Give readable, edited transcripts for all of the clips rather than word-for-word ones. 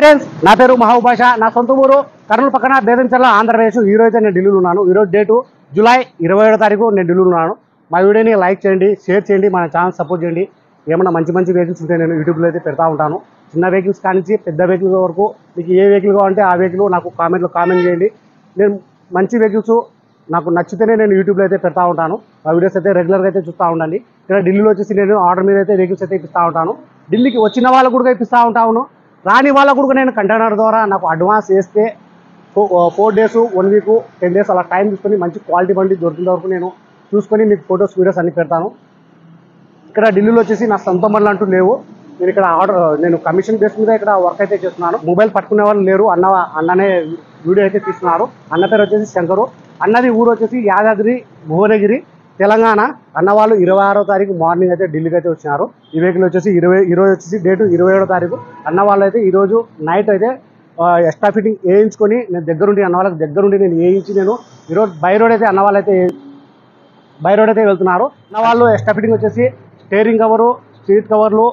Friends, నా పేరు మహబూబ్ బాషా. నా సొంత ఊరు కర్నూలు పక్కన బేదంచెర్ల, ఆంధ్రప్రదేశ్. ఈరోజు అయితే నేను ఢిల్లీలో ఉన్నాను. ఈరోజు డేటు జూలై 27వ తారీఖు. నేను ఢిల్లీలో ఉన్నాను. మా వీడియోని లైక్ చేయండి, షేర్ చేయండి, మన ఛానల్ సపోర్ట్ చేయండి. ఏమన్నా మంచి మంచి వెహికల్స్ ఉంటే నేను యూట్యూబ్లో అయితే పెడతా ఉంటాను. చిన్న వెహికల్స్ కానించి పెద్ద వెహికల్స్ వరకు మీకు ఏ వెహికల్ కావాలంటే ఆ వెహికల్ నాకు కామెంట్ చేయండి. నేను మంచి వెహికల్స్ నాకు నచ్చితేనే నేను యూట్యూబ్లో అయితే పెడతా ఉంటాను. ఆ వీడియోస్ అయితే రెగ్యులర్గా అయితే చూస్తూ ఉండండి. ఇక్కడ ఢిల్లీలో వచ్చేసి నేను ఆర్డర్ మీద అయితే వెహికల్స్ అయితే ఇప్పిస్తూ ఉంటాను. ఢిల్లీకి వచ్చిన వాళ్ళకు కూడా ఇప్పిస్తూ ఉంటాను. రాని వాళ్ళకు కూడా నేను కంటైనర్ ద్వారా నాకు అడ్వాన్స్ వేస్తే 4 days 1 week 10 days అలా టైం తీసుకొని మంచి క్వాలిటీ బండి దొరికిన వరకు నేను చూసుకొని మీకు ఫొటోస్ వీడియోస్ అన్ని పెడతాను. ఇక్కడ ఢిల్లీలో వచ్చేసి నా సొంత బండ్లు అంటూ లేవు. నేను ఇక్కడ నేను కమిషన్ బేస్ మీద ఇక్కడ వర్క్ అయితే చేస్తున్నాను. మొబైల్ పట్టుకునే వాళ్ళు లేరు. అన్ననే వీడియో అయితే తీస్తున్నారు. అన్న పేరు వచ్చేసి శంకరు. అన్నది ఊరు వచ్చేసి యాదాద్రి భువనగిరి, తెలంగాణ. అన్న వాళ్ళు 26వ తారీఖు మార్నింగ్ అయితే ఢిల్లీకి అయితే వచ్చినారు. ఈ వెహికల్ వచ్చేసి ఈరోజు వచ్చేసి డేటు 27వ తారీఖు. అన్న వాళ్ళు అయితే ఈరోజు నైట్ అయితే ఎక్స్ట్రా ఫిట్టింగ్ వేయించుకొని నేను దగ్గరుండి అన్న వాళ్ళకి దగ్గరుండి నేను వేయించి నేను ఈరోజు బై రోడ్ అయితే వెళ్తున్నారు. అన్న వాళ్ళు ఎక్స్ట్రా ఫిట్టింగ్ వచ్చేసి స్టీరింగ్ కవరు, సీట్ కవర్లు,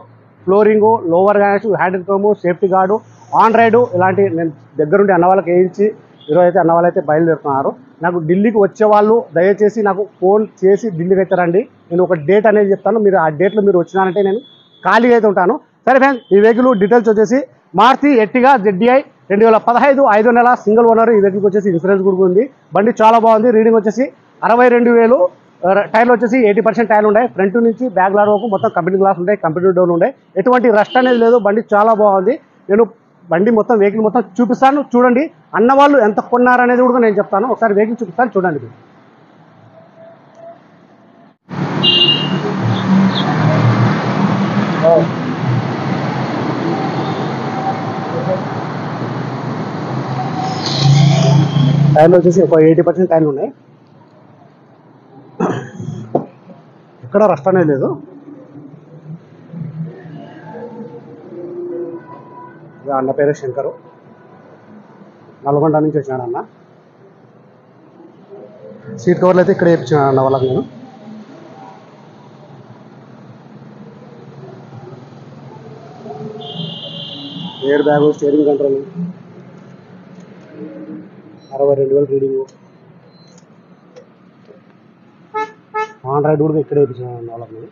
flooring, lower gas, handle Chrome, safety guard, on ride ఇలాంటి నేను దగ్గరుండి అన్న వాళ్ళకి వేయించి ఈరోజు అయితే అన్న వాళ్ళు అయితే బయలుదేరుతున్నారు. నాకు ఢిల్లీకి వచ్చే వాళ్ళు దయచేసి నాకు ఫోన్ చేసి ఢిల్లీకి అయితే రండి. నేను ఒక డేట్ అనేది చెప్తాను. మీరు ఆ డేట్లో మీరు వచ్చినారంటే నేను ఖాళీగా అయితే ఉంటాను. సరే ఫ్రెండ్స్, ఈ వెహికల్ డీటెయిల్స్ వచ్చేసి మారుతి ఎర్టిగా ZDI 2015 5వ నెల సింగిల్ ఓనర్. ఈ వెహికల్కి వచ్చేసి ఇన్సూరెన్స్ కూడా ఉంది. బండి చాలా బాగుంది. రీడింగ్ వచ్చేసి 62,000. టైర్లు వచ్చేసి 80% టైర్లు ఉన్నాయి. ఫ్రంట్ నుంచి బ్యాక్ లాడ్ వరకు మొత్తం కంపెనీ గ్లాస్ ఉంటాయి, కంపెనీ డోర్లు ఉంటాయి. ఎటువంటి రస్ట్ అనేది లేదు. బండి చాలా బాగుంది. నేను బండి మొత్తం వెహికల్ మొత్తం చూపిస్తాను, చూడండి. అన్న వాళ్ళు ఎంత కొన్నారనేది కూడా నేను చెప్తాను. ఒకసారి వెహికల్ చూపిస్తాను, చూడండి. టైర్లు వచ్చేసి ఒక 80% టైర్లు ఉన్నాయి. ఎక్కడ రస్ట్ అనేది లేదు. అన్న పేరు శంకరు, నల్గొండ నుంచి వచ్చినాడు అన్న. సీట్ కవర్లు అయితే ఇక్కడ వేయించాను అన్న వాళ్ళకి నేను. Air bag, steering control, 62,000 reading. Android కూడా ఇక్కడ వేయించాను అన్న వాళ్ళకి నేను.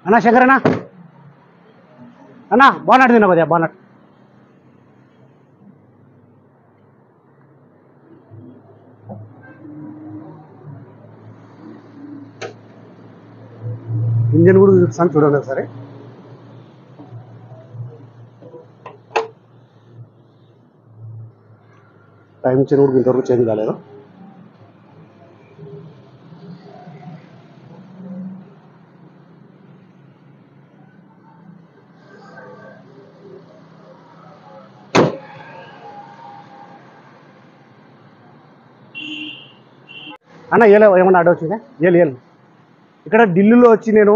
అన్నా శంకర్ అన్నా బాగున్నట్టు తిన్నా కొద్దిగా బాగున్నట్టు. ఇంజన్ కూడా చూపిస్తాను, చూడండి ఒకసారి. టైం ఇచ్చిన కూడా ఇంతవరకు చేంజ్ కాలేదు. అన్న ఏమన్నా అడ్డు వచ్చిందా? ఏలు ఇక్కడ ఢిల్లీలో వచ్చి నేను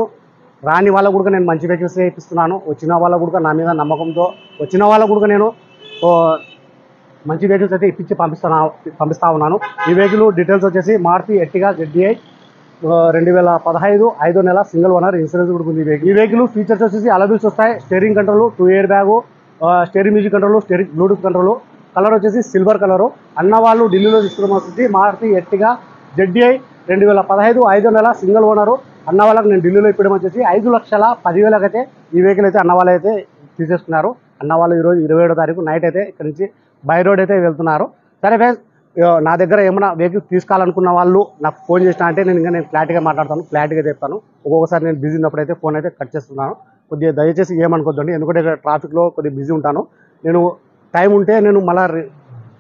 రాని వాళ్ళ కూడా నేను మంచి వెహికల్స్ ఇప్పిస్తున్నాను. వచ్చిన వాళ్ళ కూడా నా మీద నమ్మకంతో వచ్చిన వాళ్ళ కూడా నేను మంచి వెహికల్స్ అయితే ఇప్పించి పంపిస్తా ఉన్నాను. ఈ వెహికల్ డీటెయిల్స్ వచ్చేసి మారుతి ఎర్టిగా ZDI 2015 5వ నెల సింగిల్ ఓనర్, ఇన్సూరెన్స్ కూడా ఉంది. ఈ వెహికల్ ఫీచర్స్ వచ్చేసి అలబిల్స్ వస్తాయి, steering control, 2 air bag, steering music control, steering Bluetooth control. Colour వచ్చేసి సిల్వర్ కలరు. అన్న వాళ్ళు ఢిల్లీలో తీసుకున్న వచ్చి మారుతి ఎర్టిగా ZDI 2015 5వ నెల సింగిల్ ఓనరు. అన్న వాళ్ళకి నేను ఢిల్లీలో ఇప్పడం వచ్చేసి 5,10,000 అయితే ఈ వెహికల్ అయితే అన్న వాళ్ళు అయితే తీసేస్తున్నారు. అన్న వాళ్ళు ఈరోజు 27వ తారీఖు నైట్ అయితే ఇక్కడ నుంచి బై రోడ్ అయితే వెళ్తున్నారు. సరే ఫ్రెండ్స్, నా దగ్గర ఏమైనా వెహికల్ తీసుకోవాలనుకున్న వాళ్ళు నాకు ఫోన్ చేసినా అంటే నేను క్లారిటీగా మాట్లాడతాను, క్లారిటీగా చెప్తాను. ఒక్కొక్కసారి నేను బిజీ ఉన్నప్పుడు అయితే ఫోన్ అయితే కట్ చేస్తున్నాను. కొద్దిగా దయచేసి ఏమనుకోద్దండి, ఎందుకంటే ఇక్కడ ట్రాఫిక్లో కొద్దిగా బిజీ ఉంటాను. నేను టైం ఉంటే నేను మళ్ళీ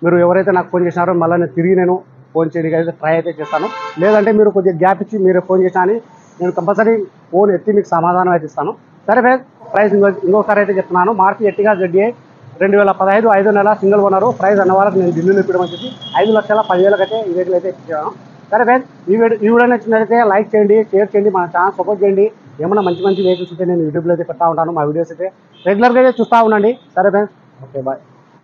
మీరు ఎవరైతే నాకు ఫోన్ చేసినారో మళ్ళీ నేను తిరిగి నేను ఫోన్ చేయడానికి అయితే ట్రై అయితే చేస్తాను. లేదంటే మీరు కొద్దిగా గ్యాప్ ఇచ్చి మీరు ఫోన్ చేసినా అని నేను కంపల్సరీ ఫోన్ ఎత్తి మీకు సమాధానం అయితే ఇస్తాను. సరే ఫ్రెండ్స్, ప్రైస్ ఇంకోసారి అయితే చెప్తున్నాను. మారుతి ఎర్టిగా ZDI 2015 5వ నెల సింగిల్ ఓనరు. ప్రైస్ అన్న వాళ్ళకి నేను ఢిల్లీలో ఇప్పడం వచ్చేసి 5,10,000 అయితే ఈ వెహికల్ అయితే ఇచ్చాను. సరే ఫ్రెండ్స్, ఈ వీడియో నచ్చినట్లయితే లైక్ చేయండి, షేర్ చేయండి, మన ఛానల్ సపోర్ట్ చేయండి. ఏమైనా మంచి వెహికల్స్ ఉంటే నేను యూట్యూబ్లో అయితే పెడతా ఉంటాను. మా వీడియోస్ అయితే రెగ్యులర్గా అయితే చూస్తూ ఉండండి. సరే ఫ్రెండ్స్, ఓకే బాయ్.